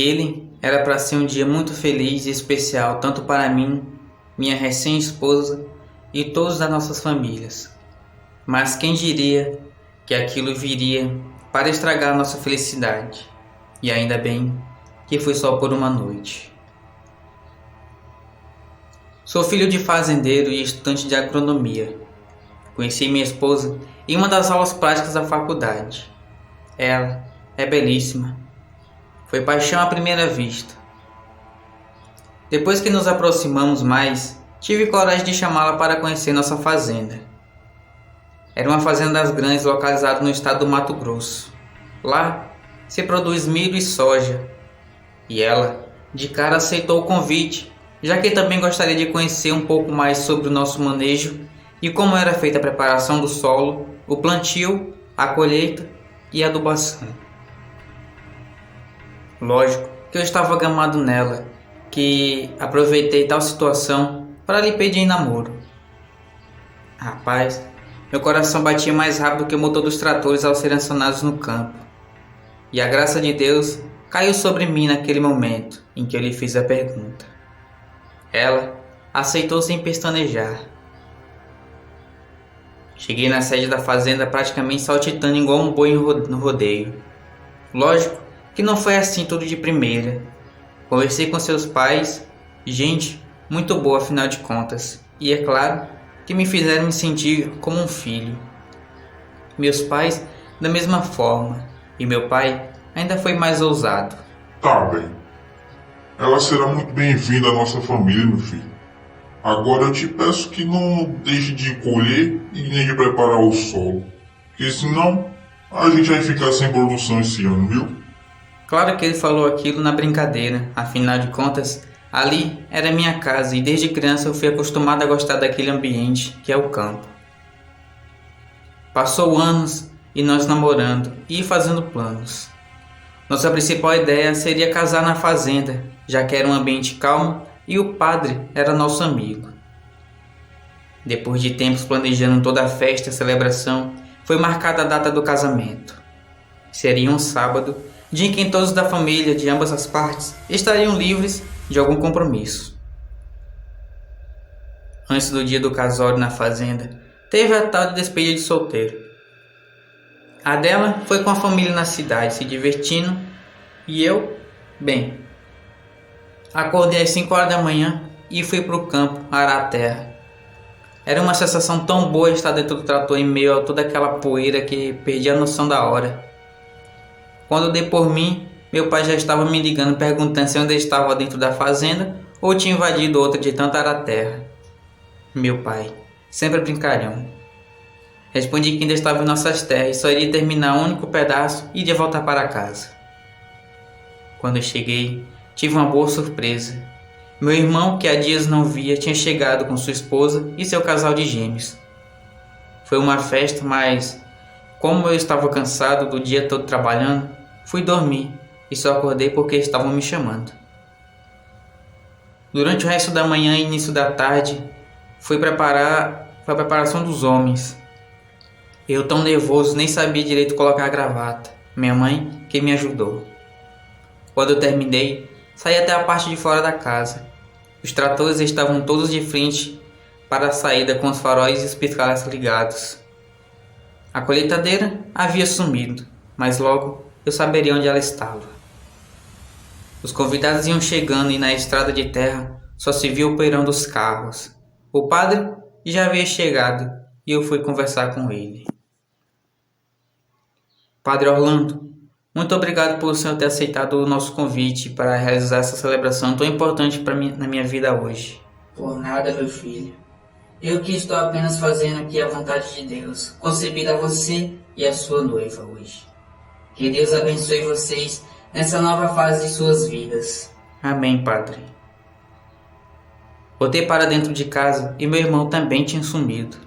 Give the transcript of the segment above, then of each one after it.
Aquele era para ser um dia muito feliz e especial, tanto para mim, minha recém-esposa e todos das nossas famílias. Mas quem diria que aquilo viria para estragar nossa felicidade? E ainda bem que foi só por uma noite. Sou filho de fazendeiro e estudante de agronomia. Conheci minha esposa em uma das aulas práticas da faculdade. Ela é belíssima. Foi paixão à primeira vista. Depois que nos aproximamos mais, tive coragem de chamá-la para conhecer nossa fazenda. Era uma fazenda das grandes localizada no estado do Mato Grosso. Lá se produz milho e soja. E ela, de cara, aceitou o convite, já que também gostaria de conhecer um pouco mais sobre o nosso manejo e como era feita a preparação do solo, o plantio, a colheita e a adubação. Lógico que eu estava gamado nela, que aproveitei tal situação para lhe pedir em namoro. Rapaz, meu coração batia mais rápido que o motor dos tratores ao serem acionados no campo. E a graça de Deus caiu sobre mim naquele momento em que eu lhe fiz a pergunta. Ela aceitou sem pestanejar. Cheguei na sede da fazenda praticamente saltitando igual um boi no rodeio. Lógico que não foi assim tudo de primeira. Conversei com seus pais, gente muito boa afinal de contas, e é claro que me fizeram me sentir como um filho. Meus pais da mesma forma, e meu pai ainda foi mais ousado. Tá bem. Ela será muito bem-vinda à nossa família, meu filho. Agora eu te peço que não deixe de colher e nem de preparar o solo, porque senão a gente vai ficar sem produção esse ano, viu? Claro que ele falou aquilo na brincadeira, afinal de contas, ali era minha casa e desde criança eu fui acostumado a gostar daquele ambiente que é o campo. Passou anos e nós namorando e fazendo planos. Nossa principal ideia seria casar na fazenda, já que era um ambiente calmo e o padre era nosso amigo. Depois de tempos planejando toda a festa e celebração, foi marcada a data do casamento. Seria um sábado, dia em que todos da família de ambas as partes estariam livres de algum compromisso. Antes do dia do casório na fazenda, teve a tal de despedida de solteiro. A dela foi com a família na cidade, se divertindo, e eu, bem, acordei às 5 horas da manhã e fui para o campo arar a terra. Era uma sensação tão boa estar dentro do trator em meio a toda aquela poeira que perdi a noção da hora. Quando dei por mim, meu pai já estava me ligando perguntando se eu ainda estava dentro da fazenda ou tinha invadido outra de tanto arar a terra. Meu pai, sempre brincalhão. Respondi que ainda estava em nossas terras e só iria terminar um único pedaço e iria voltar para casa. Quando eu cheguei, tive uma boa surpresa. Meu irmão, que há dias não via, tinha chegado com sua esposa e seu casal de gêmeos. Foi uma festa, mas como eu estava cansado do dia todo trabalhando, fui dormir e só acordei porque estavam me chamando. Durante o resto da manhã e início da tarde, foi a preparação dos homens. Eu, tão nervoso, nem sabia direito colocar a gravata. Minha mãe que me ajudou. Quando eu terminei, saí até a parte de fora da casa. Os tratores estavam todos de frente para a saída com os faróis e os piscalhas ligados. A colheitadeira havia sumido, mas logo eu saberia onde ela estava. Os convidados iam chegando e na estrada de terra só se via o poeirão dos carros. O padre já havia chegado e eu fui conversar com ele. Padre Orlando, muito obrigado por o senhor ter aceitado o nosso convite para realizar essa celebração tão importante para mim na minha vida hoje. Por nada, meu filho. Eu que estou apenas fazendo aqui a vontade de Deus, concebida a você e a sua noiva hoje. Que Deus abençoe vocês nessa nova fase de suas vidas. Amém, Padre. Voltei para dentro de casa e meu irmão também tinha sumido.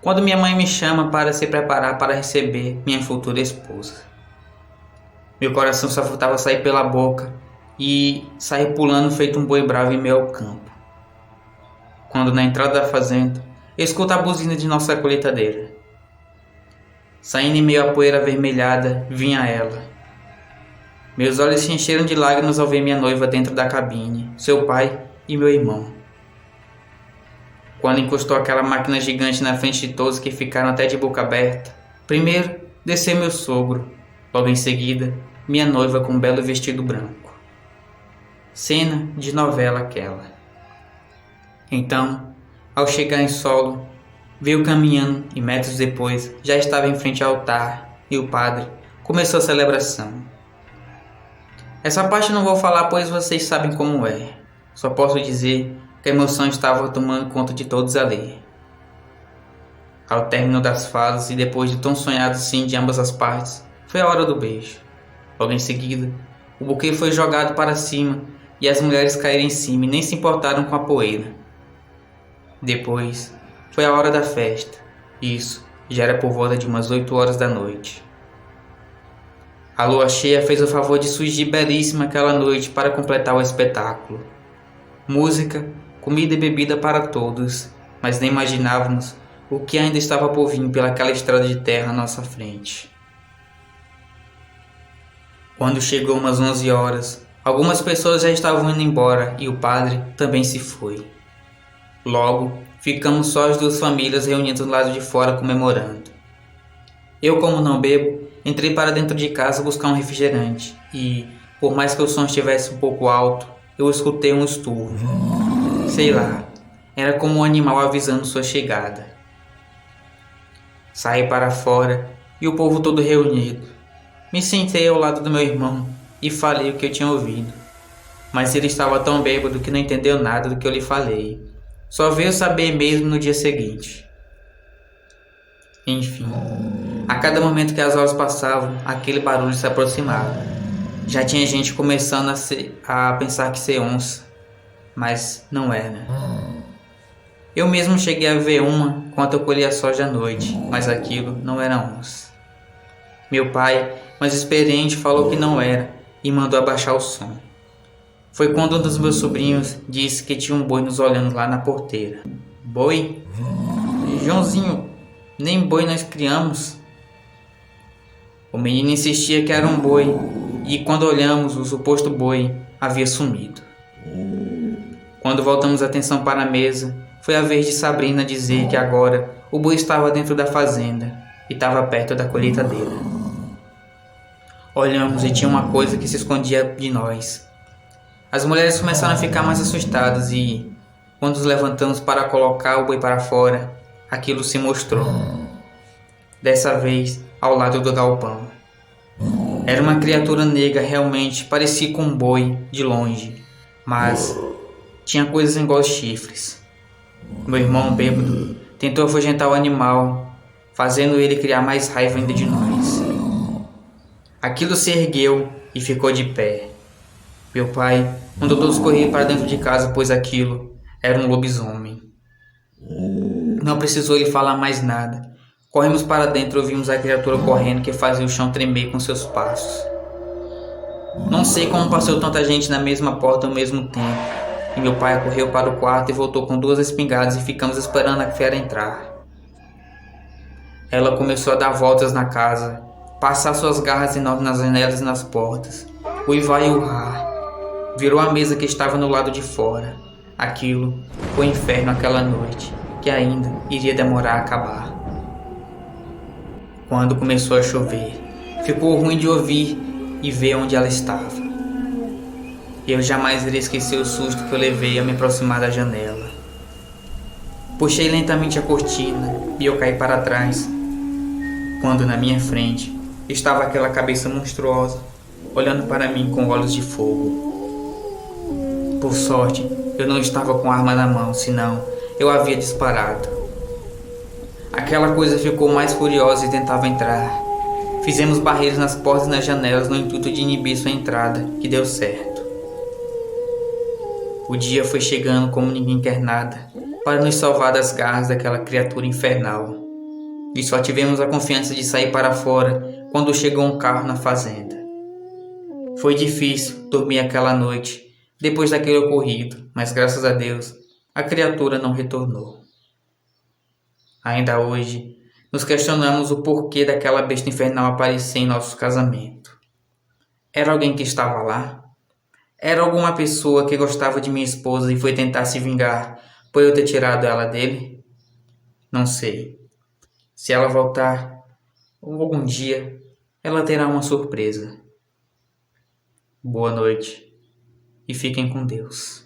Quando minha mãe me chama para se preparar para receber minha futura esposa. Meu coração só faltava sair pela boca e sair pulando feito um boi bravo em meio ao campo. Quando na entrada da fazenda, eu escuto a buzina de nossa colheitadeira. Saindo em meio à poeira avermelhada, vinha ela. Meus olhos se encheram de lágrimas ao ver minha noiva dentro da cabine, seu pai e meu irmão. Quando encostou aquela máquina gigante na frente de todos que ficaram até de boca aberta, primeiro desceu meu sogro, logo em seguida minha noiva com um belo vestido branco. Cena de novela aquela. Então, ao chegar em solo, veio caminhando e metros depois já estava em frente ao altar e o padre começou a celebração. Essa parte eu não vou falar pois vocês sabem como é. Só posso dizer que a emoção estava tomando conta de todos ali. Ao término das falas e depois de tão sonhado sim de ambas as partes, foi a hora do beijo. Logo em seguida, o buquê foi jogado para cima e as mulheres caíram em cima e nem se importaram com a poeira. Depois, foi a hora da festa. Isso já era por volta de umas 8 horas da noite. A lua cheia fez o favor de surgir belíssima aquela noite para completar o espetáculo. Música, comida e bebida para todos, mas nem imaginávamos o que ainda estava por vir pelaquela estrada de terra à nossa frente. Quando chegou umas 11 horas, algumas pessoas já estavam indo embora e o padre também se foi. Logo, ficamos só as duas famílias reunidas do lado de fora comemorando. Eu, como não bebo, entrei para dentro de casa buscar um refrigerante e, por mais que o som estivesse um pouco alto, eu escutei um esturro. Sei lá, era como um animal avisando sua chegada. Saí para fora e o povo todo reunido. Me sentei ao lado do meu irmão e falei o que eu tinha ouvido. Mas ele estava tão bêbado que não entendeu nada do que eu lhe falei. Só veio saber mesmo no dia seguinte. Enfim, a cada momento que as horas passavam, aquele barulho se aproximava. Já tinha gente começando a pensar que ser onça, mas não era. Eu mesmo cheguei a ver uma quando eu colhia soja à noite, mas aquilo não era onça. Meu pai, mais experiente, falou que não era e mandou abaixar o som. Foi quando um dos meus sobrinhos disse que tinha um boi nos olhando lá na porteira. Boi? Joãozinho, nem boi nós criamos. O menino insistia que era um boi e quando olhamos, o suposto boi havia sumido. Quando voltamos a atenção para a mesa, foi a vez de Sabrina dizer que agora o boi estava dentro da fazenda e estava perto da colheitadeira. Olhamos e tinha uma coisa que se escondia de nós. As mulheres começaram a ficar mais assustadas e, quando nos levantamos para colocar o boi para fora, aquilo se mostrou. Dessa vez, ao lado do galpão. Era uma criatura negra, realmente parecia com um boi de longe, mas tinha coisas igual aos chifres. Meu irmão bêbado tentou afugentar o animal, fazendo ele criar mais raiva ainda de nós. Aquilo se ergueu e ficou de pé. Meu pai mandou todos correr para dentro de casa, pois aquilo era um lobisomem. Não precisou lhe falar mais nada. Corremos para dentro e ouvimos a criatura correndo que fazia o chão tremer com seus passos. Não sei como passou tanta gente na mesma porta ao mesmo tempo. E meu pai correu para o quarto e voltou com 2 espingardas e ficamos esperando a fera entrar. Ela começou a dar voltas na casa, passar suas garras enormes nas janelas e nas portas, uivar e urrar. Virou a mesa que estava no lado de fora. Aquilo foi inferno aquela noite, que ainda iria demorar a acabar. Quando começou a chover, ficou ruim de ouvir e ver onde ela estava. Eu jamais irei esquecer o susto que eu levei ao me aproximar da janela. Puxei lentamente a cortina e eu caí para trás, quando na minha frente estava aquela cabeça monstruosa, olhando para mim com olhos de fogo. Por sorte, eu não estava com a arma na mão, senão eu havia disparado. Aquela coisa ficou mais furiosa e tentava entrar. Fizemos barreiras nas portas e nas janelas no intuito de inibir sua entrada, que deu certo. O dia foi chegando como ninguém quer nada, para nos salvar das garras daquela criatura infernal. E só tivemos a confiança de sair para fora quando chegou um carro na fazenda. Foi difícil dormir aquela noite, depois daquele ocorrido, mas graças a Deus, a criatura não retornou. Ainda hoje, nos questionamos o porquê daquela besta infernal aparecer em nosso casamento. Era alguém que estava lá? Era alguma pessoa que gostava de minha esposa e foi tentar se vingar por eu ter tirado ela dele? Não sei. Se ela voltar, algum dia, ela terá uma surpresa. Boa noite e fiquem com Deus.